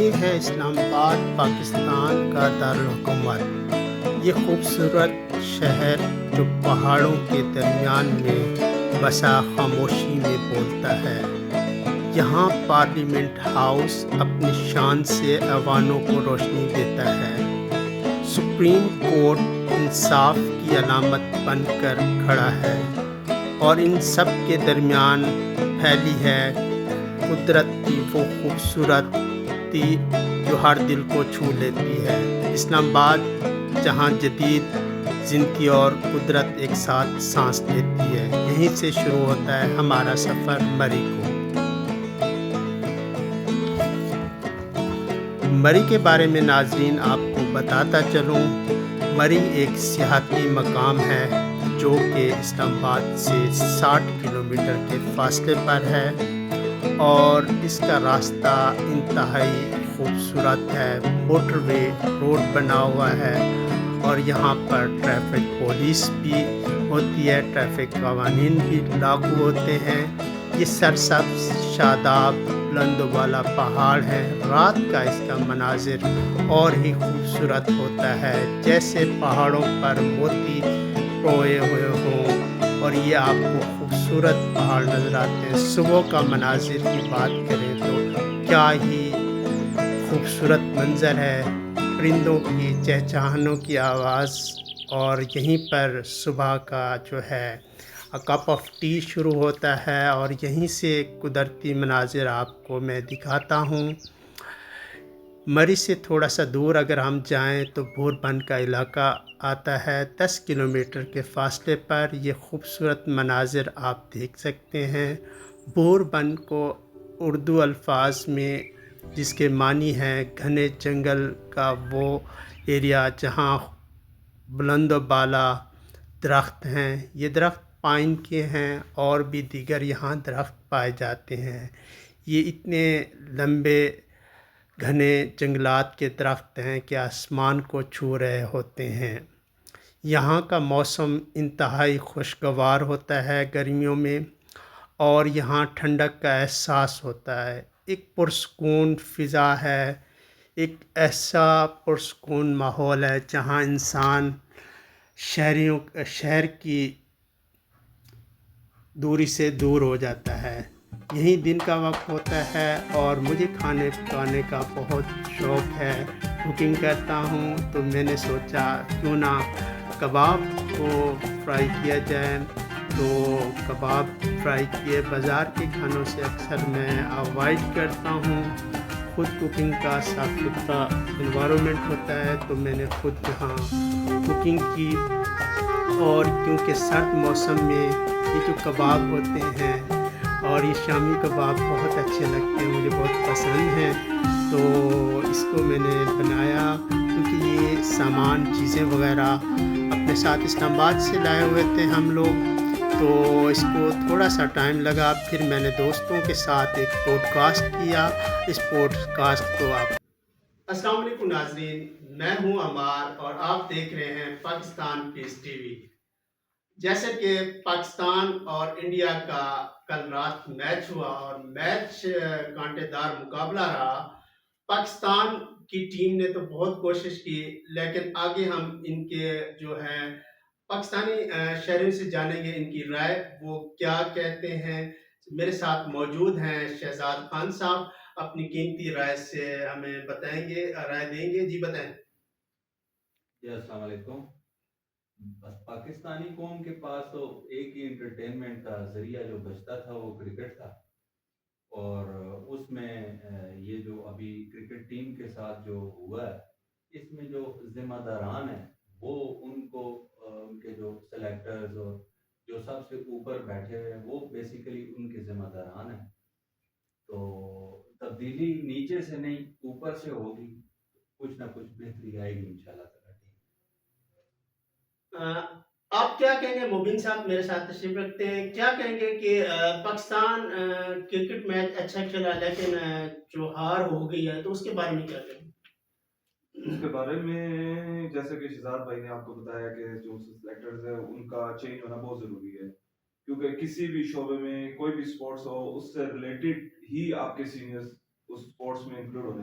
یہ ہے اسلام آباد پاکستان کا دارالحکومت۔ یہ خوبصورت شہر جو پہاڑوں کے درمیان میں بسا خاموشی میں بولتا ہے۔ یہاں پارلیمنٹ ہاؤس اپنی شان سے ایوانوں کو روشنی دیتا ہے۔ سپریم کورٹ انصاف کی علامت بن کر کھڑا ہے اور ان سب کے درمیان پھیلی ہے قدرت کی وہ خوبصورتی جو ہر دل کو چھو لیتی ہے۔ اسلام آباد جہاں جدید زندگی اور قدرت ایک ساتھ سانس لیتی ہے، یہیں سے شروع ہوتا ہے ہمارا سفر مری کو۔ مری کے بارے میں ناظرین آپ کو بتاتا چلوں، مری ایک سیاحتی مقام ہے جو کہ اسلام آباد سے 60 کلومیٹر کے فاصلے پر ہے اور اس کا راستہ انتہائی خوبصورت ہے۔ موٹر وے روڈ بنا ہوا ہے اور یہاں پر ٹریفک پولیس بھی ہوتی ہے، ٹریفک قوانین بھی لاگو ہوتے ہیں۔ یہ سرسبز شاداب بلند والا پہاڑ ہے۔ رات کا اس کا مناظر اور ہی خوبصورت ہوتا ہے، جیسے پہاڑوں پر موتی پروئے ہوئے ہوں اور یہ آپ کو خوبصورت پہاڑ نظر آتے ہیں۔ صبح کا مناظر کی بات کریں تو کیا ہی خوبصورت منظر ہے، پرندوں کی چہچہانوں کی آواز، اور یہیں پر صبح کا جو ہے کپ آف ٹی شروع ہوتا ہے اور یہیں سے قدرتی مناظر آپ کو میں دکھاتا ہوں۔ مری سے تھوڑا سا دور اگر ہم جائیں تو بھور بن کا علاقہ آتا ہے۔ 10 کلومیٹر کے فاصلے پر یہ خوبصورت مناظر آپ دیکھ سکتے ہیں۔ بھور بن کو اردو الفاظ میں جس کے معنی ہے گھنے جنگل کا وہ ایریا جہاں بلند و بالا درخت ہیں۔ یہ درخت پائن کے ہیں اور بھی دیگر یہاں درخت پائے جاتے ہیں۔ یہ اتنے لمبے گھنے جنگلات کے درخت ہیں کہ آسمان کو چھو رہے ہوتے ہیں۔ یہاں کا موسم انتہائی خوشگوار ہوتا ہے گرمیوں میں، اور یہاں ٹھنڈک کا احساس ہوتا ہے۔ ایک پرسکون فضا ہے، ایک ایسا پرسکون ماحول ہے جہاں انسان شہر کی دوری سے دور ہو جاتا ہے۔ یہیں دن کا وقت ہوتا ہے اور مجھے کھانے پکانے کا بہت شوق ہے، کوکنگ کرتا ہوں، تو میں نے سوچا کیوں نہ کباب کو فرائی کیا جائے۔ تو کباب فرائی کیے۔ بازار کے کھانوں سے اکثر میں اوائڈ کرتا ہوں۔ خود کوکنگ کا صاف ستھرا انوائرمنٹ ہوتا ہے تو میں نے خود یہاں کوکنگ کی، اور کیونکہ سرد موسم میں یہ جو کباب ہوتے ہیں اور یہ شامی کباب بہت اچھے لگتے ہیں، مجھے بہت پسند ہیں، تو اس کو میں نے بنایا کیونکہ یہ سامان چیزیں وغیرہ اپنے ساتھ اسلام آباد سے لائے ہوئے تھے ہم لوگ، تو اس کو تھوڑا سا ٹائم لگا۔ پھر میں نے دوستوں کے ساتھ ایک پوڈ کاسٹ کیا۔ اس پوڈ کاسٹ کو آپ السلام علیکم ناظرین، میں ہوں عمار اور آپ دیکھ رہے ہیں پاکستان پیس ٹی وی۔ جیسے کہ پاکستان اور انڈیا کا کل رات میچ ہوا اور میچ کانٹے دار مقابلہ رہا۔ پاکستان کی ٹیم نے تو بہت کوشش کی، لیکن آگے ہم ان کے جو ہے پاکستانی شہریوں سے جانیں گے ان کی رائے، وہ کیا کہتے ہیں۔ میرے ساتھ موجود ہیں شہزاد خان صاحب، اپنی قیمتی رائے سے ہمیں بتائیں گے، رائے دیں گے۔ جی بتائیں۔ جی السلام علیکم۔ بس پاکستانی قوم کے پاس تو ایک ہی انٹرٹینمنٹ کا ذریعہ جو بچتا تھا وہ کرکٹ تھا، اور اس میں یہ جو ابھی کرکٹ ٹیم کے ساتھ جو ہوا ہے، اس میں جو ذمہ داران ہیں وہ ان کو ان کے جو سلیکٹرز اور جو سب سے اوپر بیٹھے ہوئے ہیں وہ بیسیکلی ان کے ذمہ داران ہیں۔ تو تبدیلی نیچے سے نہیں اوپر سے ہوگی، کچھ نہ کچھ بہتری آئے گی انشاءاللہ تعالی۔ آپ کیا کہیں گے؟ مبین صاحب میرے ساتھ تشریف رکھتے ہیں، کیا کہیں گے کہ پاکستان کرکٹ میچ اچھا کھیلا لیکن جو ہار ہو گئی ہے تو اس کے بارے میں کیا کہیں گے؟ اس کے بارے میں جیسے کہ شہزاد بھائی نے آپ کو بتایا کہ جو سلیکٹرز ہیں ان کا چینج ہونا بہت ضروری ہے، کیونکہ کسی بھی شعبے میں کوئی بھی سپورٹس ہو اس سے ریلیٹڈ ہی آپ کے سینئرز اس سپورٹس میں انکلوڈ ہونے